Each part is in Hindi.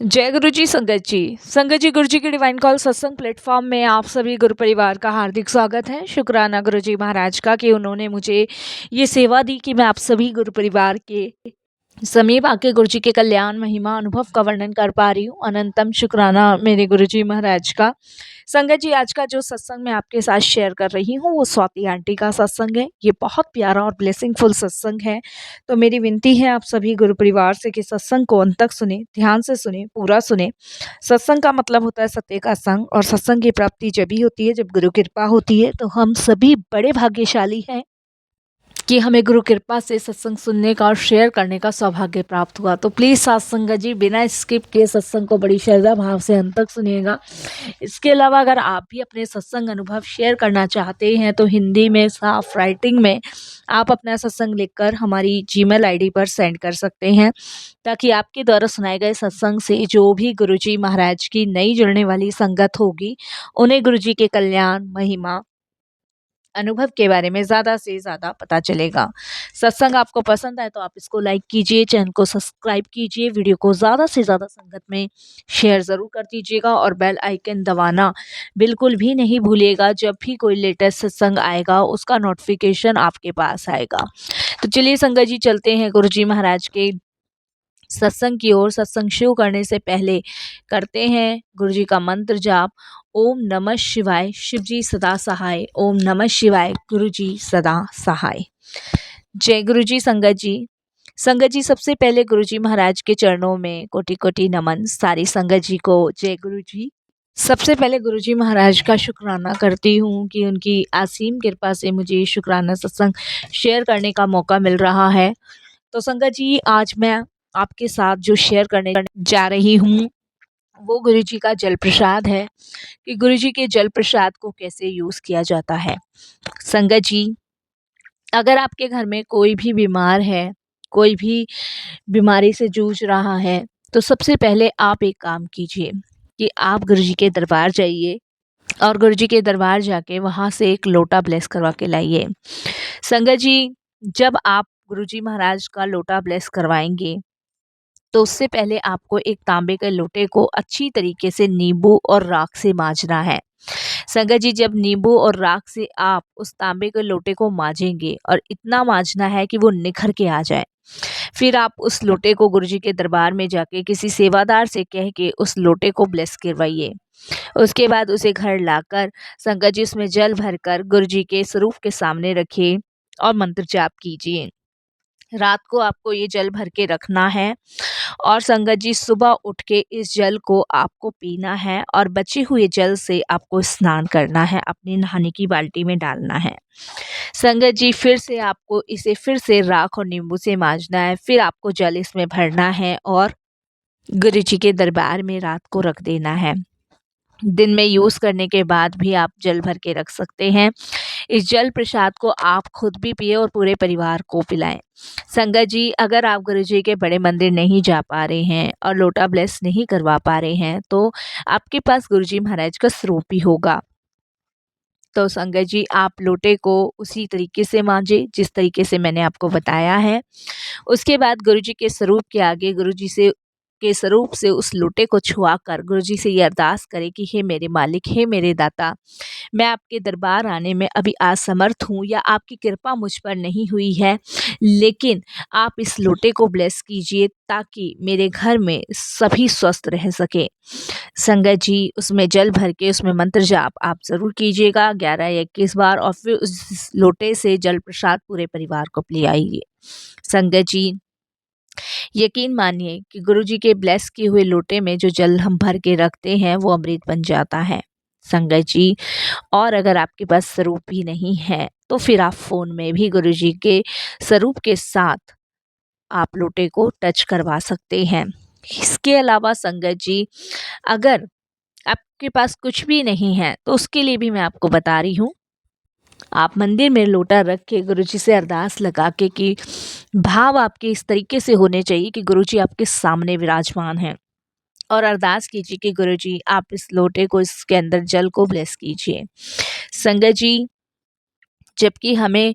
जय गुरु जी। संगत जी गुरु जी की डिवाइन कॉल सत्संग प्लेटफॉर्म में आप सभी गुरु परिवार का हार्दिक स्वागत है। शुक्राना गुरु जी महाराज का कि उन्होंने मुझे ये सेवा दी कि मैं आप सभी गुरु परिवार के समीप आके गुरु जी के कल्याण महिमा अनुभव का वर्णन कर पा रही हूँ। अनंतम शुक्राना मेरे गुरु जी महाराज का। संगत जी, आज का जो सत्संग मैं आपके साथ शेयर कर रही हूँ वो स्वाति आंटी का सत्संग है। ये बहुत प्यारा और ब्लेसिंगफुल सत्संग है। तो मेरी विनती है आप सभी गुरु परिवार से कि सत्संग को अंत तक सुने, ध्यान से सुने, पूरा सुने। सत्संग का मतलब होता है सत्य का संग, और सत्संग की प्राप्ति जब ही होती है जब गुरु कृपा होती है। तो हम सभी बड़े भाग्यशाली हैं कि हमें गुरु कृपा से सत्संग सुनने का और शेयर करने का सौभाग्य प्राप्त हुआ। तो प्लीज़ सत्संग जी बिना स्किप किए सत्संग को बड़ी श्रद्धा भाव से अंत तक सुनिएगा। इसके अलावा अगर आप भी अपने सत्संग अनुभव शेयर करना चाहते हैं तो हिंदी में साफ राइटिंग में आप अपना सत्संग लिखकर हमारी जीमेल आईडी पर सेंड कर सकते हैं, ताकि आपके द्वारा सुनाए गए सत्संग से जो भी गुरुजी महाराज की नई जुड़ने वाली संगत होगी उन्हें गुरुजी के कल्याण महिमा अनुभव के बारे में ज़्यादा से ज़्यादा पता चलेगा। सत्संग आपको पसंद आए तो आप इसको लाइक कीजिए, चैनल को सब्सक्राइब कीजिए, वीडियो को ज़्यादा से ज़्यादा संगत में शेयर ज़रूर कर दीजिएगा और बेल आइकन दबाना बिल्कुल भी नहीं भूलिएगा। जब भी कोई लेटेस्ट सत्संग आएगा उसका नोटिफिकेशन आपके पास आएगा। तो चलिए संगत जी, चलते हैं गुरु जी महाराज के सत्संग की ओर। सत्संग शुरू करने से पहले करते हैं गुरु जी का मंत्र जाप। ओम नमः शिवाय, शिव जी सदा सहाय। ओम नमः शिवाय, गुरु जी सदा सहाय। जय गुरु जी। संगत जी सबसे पहले गुरु जी महाराज के चरणों में कोटि कोटि नमन। सारी संगत जी को जय गुरु जी। सबसे पहले गुरु जी महाराज का शुक्राना करती हूँ कि उनकी असीम कृपा से मुझे शुक्राना सत्संग शेयर करने का मौका मिल रहा है। तो संगत जी, आज मैं आपके साथ जो शेयर करने जा रही हूँ वो गुरु जी का जल प्रसाद है, कि गुरु जी के जल प्रसाद को कैसे यूज़ किया जाता है। संगत जी, अगर आपके घर में कोई भी बीमार है, कोई भी बीमारी से जूझ रहा है, तो सबसे पहले आप एक काम कीजिए कि आप गुरु जी के दरबार जाइए और गुरु जी के दरबार जाके वहाँ से एक लोटा ब्लेस करवा के लाइए। संगत जी, जब आप गुरु जी महाराज का लोटा ब्लेस करवाएंगे तो उससे पहले आपको एक तांबे के लोटे को अच्छी तरीके से नींबू और राख से मांजना है। संगत जी, जब नींबू और राख से आप उस तांबे के लोटे को मांजेंगे और इतना मांजना है कि वो निखर के आ जाए, फिर आप उस लोटे को गुरुजी के दरबार में जाके किसी सेवादार से कह के उस लोटे को ब्लेस करवाइए। उसके बाद उसे घर लाकर संगत जी उसमें जल भरकर गुरुजी के स्वरूप के सामने रखिए और मंत्र जाप कीजिए। रात को आपको ये जल भर के रखना है और संगत जी सुबह उठ के इस जल को आपको पीना है और बचे हुए जल से आपको स्नान करना है, अपनी नहाने की बाल्टी में डालना है। संगत जी, फिर से आपको इसे फिर से राख और नींबू से मांजना है, फिर आपको जल इसमें भरना है और गुरु जी के दरबार में रात को रख देना है। दिन में यूज़ करने के बाद भी आप जल भर के रख सकते हैं। इस जल प्रसाद को आप खुद भी पिए और पूरे परिवार को पिलाएं। संगत जी, अगर आप गुरु जी के बड़े मंदिर नहीं जा पा रहे हैं और लोटा ब्लेस नहीं करवा पा रहे हैं तो आपके पास गुरु जी महाराज का स्वरूप भी होगा। तो संगत जी, आप लोटे को उसी तरीके से मांजे जिस तरीके से मैंने आपको बताया है। उसके बाद गुरु जी के स्वरूप के आगे गुरु जी से के स्वरूप से उस लोटे को छुआकर गुरु जी से ये अरदास करें कि हे मेरे मालिक, हे मेरे दाता, मैं आपके दरबार आने में अभी असमर्थ हूँ या आपकी कृपा मुझ पर नहीं हुई है, लेकिन आप इस लोटे को ब्लेस कीजिए ताकि मेरे घर में सभी स्वस्थ रह सके। संगत जी, उसमें जल भर के उसमें मंत्र जाप आप ज़रूर कीजिएगा 11 या 21 बार, और फिर उस लोटे से जल प्रसाद पूरे परिवार को पिलाइए। संगत जी, यकीन मानिए कि गुरु जी के ब्लेस किए हुए लोटे में जो जल हम भर के रखते हैं वो अमृत बन जाता है। संगत जी, और अगर आपके पास स्वरूप भी नहीं है तो फिर आप फ़ोन में भी गुरु जी के स्वरूप के साथ आप लोटे को टच करवा सकते हैं। इसके अलावा संगत जी, अगर आपके पास कुछ भी नहीं है तो उसके लिए भी मैं आपको बता रही हूँ। आप मंदिर में लोटा रख के गुरुजी से अरदास लगा के कि भाव आपके इस तरीके से होने चाहिए कि गुरुजी आपके सामने विराजमान हैं, और अरदास कीजिए कि गुरुजी आप इस लोटे को, इसके अंदर जल को ब्लेस कीजिए। संगत जी, जबकि हमें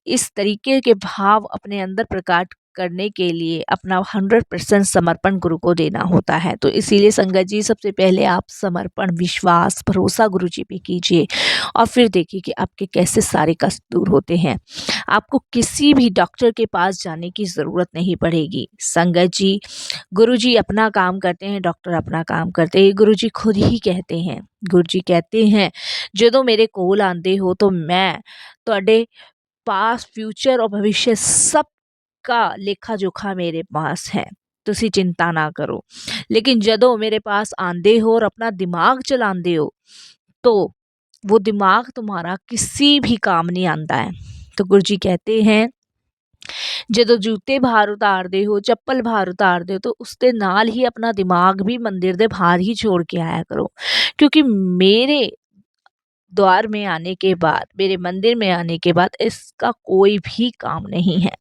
इस तरीके के भाव अपने अंदर प्रकट करने के लिए अपना 100% समर्पण गुरु को देना होता है। तो इसीलिए संगत जी, सबसे पहले आप समर्पण, विश्वास, भरोसा गुरु जी पे कीजिए और फिर देखिए कि आपके कैसे सारे कष्ट दूर होते हैं। आपको किसी भी डॉक्टर के पास जाने की ज़रूरत नहीं पड़ेगी। संगत जी, गुरु जी अपना काम करते हैं, डॉक्टर अपना काम करते हैं। गुरु जी खुद ही कहते हैं, गुरु जी कहते हैं, ਜਦੋਂ ਮੇਰੇ ਕੋਲ ਆਉਂਦੇ ਹੋ तो मैं ਤੁਹਾਡੇ पास, फ्यूचर और भविष्य सब का लेखा जोखा मेरे पास है, ਤੁਸੀਂ चिंता ना करो। लेकिन ਜਦੋਂ मेरे पास आंदे हो और अपना दिमाग चलाते हो तो वो दिमाग तुम्हारा किसी भी काम नहीं आता है। तो गुरु जी कहते हैं, ਜਦੋਂ ਜੂਤੇ ਬਾਹਰ ਉਤਾਰਦੇ ਹੋ, ਚੱਪਲ ਬਾਹਰ ਉਤਾਰਦੇ ਹੋ तो उसके नाल ही अपना दिमाग भी मंदिर ਦੇ बाहर ही छोड़ के आया करो। क्योंकि मेरे द्वार में आने के बाद, मेरे मंदिर में आने के बाद इसका कोई भी काम नहीं है।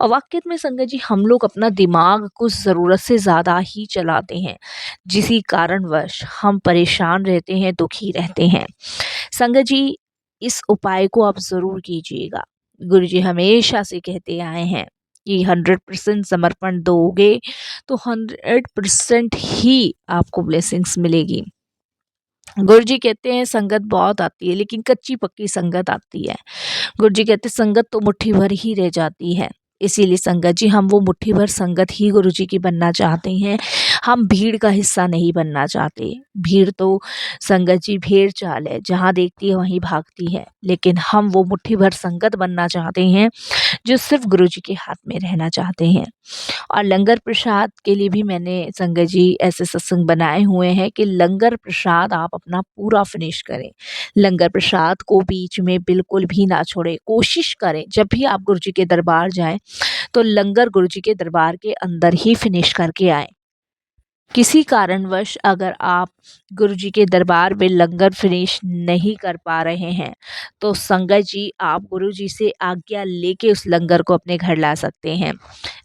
और वाक़ई में संगत जी, हम लोग अपना दिमाग कुछ ज़रूरत से ज़्यादा ही चलाते हैं, जिसी कारणवश हम परेशान रहते हैं, दुखी रहते हैं। संगत जी, इस उपाय को आप ज़रूर कीजिएगा। गुरु जी हमेशा से कहते आए हैं कि 100% समर्पण दोगे तो 100% ही आपको ब्लेसिंग्स मिलेगी। गुरु जी कहते हैं संगत बहुत आती है लेकिन कच्ची पक्की संगत आती है। गुरु जी कहते संगत तो मुट्ठी भर ही रह जाती है। इसीलिए संगत जी, हम वो मुट्ठी भर संगत ही गुरु जी की बनना चाहते हैं। हम भीड़ का हिस्सा नहीं बनना चाहते। भीड़ तो संगत जी भेड़ चाल है, जहाँ देखती है वहीं भागती है। लेकिन हम वो मुट्ठी भर संगत बनना चाहते हैं जो सिर्फ गुरु जी के हाथ में रहना चाहते हैं। और लंगर प्रसाद के लिए भी मैंने संगत जी ऐसे सत्संग बनाए हुए हैं कि लंगर प्रसाद आप अपना पूरा फिनिश करें। लंगर प्रसाद को बीच में बिल्कुल भी ना छोड़ें। कोशिश करें जब भी आप गुरु जी के दरबार जाएं तो लंगर गुरु जी के दरबार के अंदर ही फिनिश करके आएं। किसी कारणवश अगर आप गुरु जी के दरबार में लंगर फिनिश नहीं कर पा रहे हैं तो संगत जी, आप गुरु जी से आज्ञा लेके उस लंगर को अपने घर ला सकते हैं।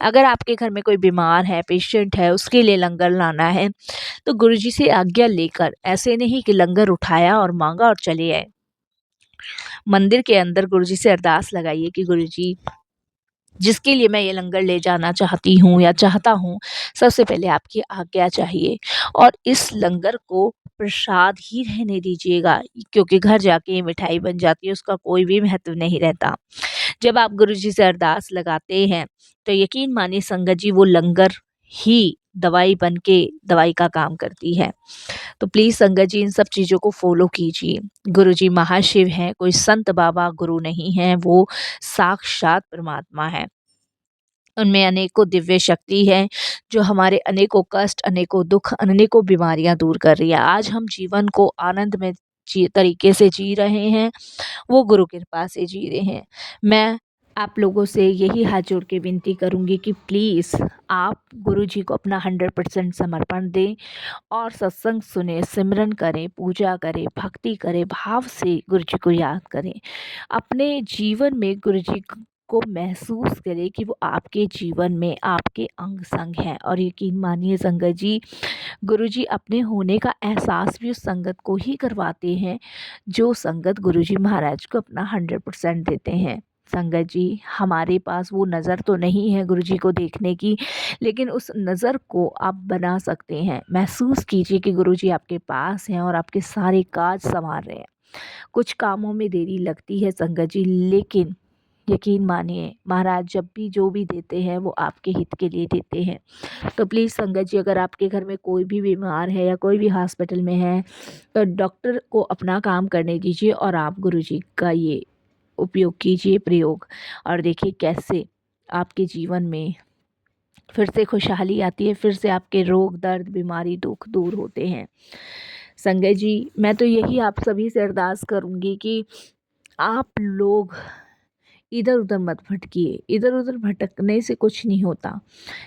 अगर आपके घर में कोई बीमार है, पेशेंट है, उसके लिए लंगर लाना है तो गुरु जी से आज्ञा लेकर, ऐसे नहीं कि लंगर उठाया और मांगा और चले आए। मंदिर के अंदर गुरु जी से अरदास लगाइए कि गुरु जी, जिसके लिए मैं ये लंगर ले जाना चाहती हूँ या चाहता हूँ, सबसे पहले आपकी आज्ञा चाहिए और इस लंगर को प्रसाद ही रहने दीजिएगा। क्योंकि घर जाके ये मिठाई बन जाती है, उसका कोई भी महत्व नहीं रहता। जब आप गुरु जी से अरदास लगाते हैं तो यकीन मानिए संगत जी, वो लंगर ही दवाई बन के दवाई का काम करती है। तो प्लीज़ संगत जी, इन सब चीज़ों को फॉलो कीजिए। गुरु जी महाशिव हैं, कोई संत बाबा गुरु नहीं हैं, वो साक्षात परमात्मा है। उनमें अनेकों दिव्य शक्ति है जो हमारे अनेकों कष्ट, अनेकों दुख, अनेकों बीमारियां दूर कर रही है। आज हम जीवन को आनंद में तरीके से जी रहे हैं, वो गुरु कृपा से जी रहे हैं। मैं आप लोगों से यही हाथ जोड़ के विनती करूंगी कि प्लीज़ आप गुरु जी को अपना 100% समर्पण दें और सत्संग सुने, सिमरन करें, पूजा करें, भक्ति करें, भाव से गुरु जी को याद करें। अपने जीवन में गुरु जी को महसूस करें कि वो आपके जीवन में आपके अंग संग हैं। और यकीन मानिए संगत जी, गुरु जी अपने होने का एहसास भी उस संगत को ही करवाते हैं जो संगत गुरु जी महाराज को अपना 100% देते हैं। संगत जी, हमारे पास वो नज़र तो नहीं है गुरु जी को देखने की, लेकिन उस नज़र को आप बना सकते हैं। महसूस कीजिए कि गुरु जी आपके पास हैं और आपके सारे काज संवार रहे हैं। कुछ कामों में देरी लगती है संगत जी, लेकिन यकीन मानिए महाराज जब भी जो भी देते हैं वो आपके हित के लिए देते हैं। तो प्लीज़ संगत जी, अगर आपके घर में कोई भी बीमार है या कोई भी हॉस्पिटल में है तो डॉक्टर को अपना काम करने दीजिए और आप गुरु जी का ये उपयोग कीजिए, प्रयोग, और देखिए कैसे आपके जीवन में फिर से खुशहाली आती है, फिर से आपके रोग, दर्द, बीमारी, दुख दूर होते हैं। संगत जी, मैं तो यही आप सभी से अरदास करूँगी कि आप लोग इधर उधर मत भटकिए। इधर उधर भटकने से कुछ नहीं होता।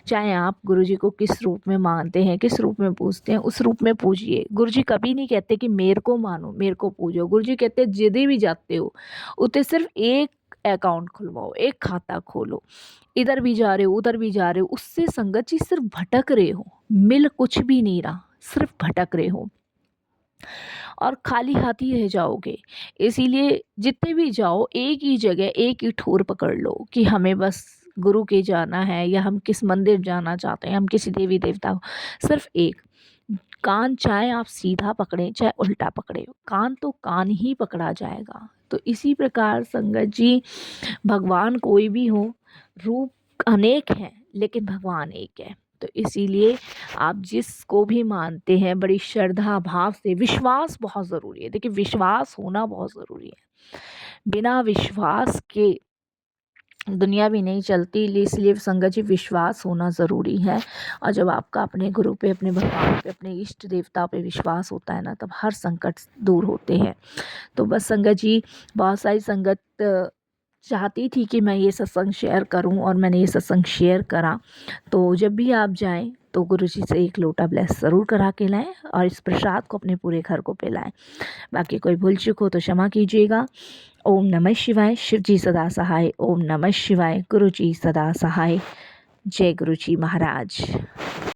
चाहे आप गुरु जी को किस रूप में मानते हैं, किस रूप में पूजते हैं, उस रूप में पूजिए। गुरु जी कभी नहीं कहते कि मेरे को मानो, मेरे को पूजो। गुरु जी कहते जिधे भी जाते हो उतने सिर्फ एक अकाउंट खुलवाओ, एक खाता खोलो। इधर भी जा रहे हो, उधर भी जा रहे हो, उससे संगत जी सिर्फ भटक रहे हो, मिल कुछ भी नहीं रहा, सिर्फ भटक रहे हो और खाली हाथ ही रह जाओगे। इसीलिए जितने भी जाओ एक ही जगह, एक ही ठोर पकड़ लो कि हमें बस गुरु के जाना है या हम किस मंदिर जाना चाहते हैं, हम किसी देवी देवता को, सिर्फ एक कान, चाहे आप सीधा पकड़ें चाहे उल्टा पकड़े, कान तो कान ही पकड़ा जाएगा। तो इसी प्रकार संगत जी, भगवान कोई भी हो, रूप अनेक हैं लेकिन भगवान एक है। तो इसीलिए आप जिसको भी मानते हैं बड़ी श्रद्धा भाव से, विश्वास बहुत ज़रूरी है। देखिए विश्वास होना बहुत ज़रूरी है, बिना विश्वास के दुनिया भी नहीं चलती। इसलिए संगत जी विश्वास होना ज़रूरी है। और जब आपका अपने गुरु पे, अपने भगवान पे, अपने इष्ट देवता पे विश्वास होता है ना, तब हर संकट दूर होते हैं। तो बस संगत जी, बहुत सारी संगत चाहती थी कि मैं ये सत्संग शेयर करूं और मैंने ये सत्संग शेयर करा। तो जब भी आप जाएं तो गुरु जी से एक लोटा ब्लेस ज़रूर करा के लाएं और इस प्रसाद को अपने पूरे घर को पिलाएं। बाकी कोई भूल चूक हो तो क्षमा कीजिएगा। ओम नमः शिवाय। शिव जी सदा सहाय। ओम नमः शिवाय। गुरु जी सदा सहाय। जय गुरु जी महाराज।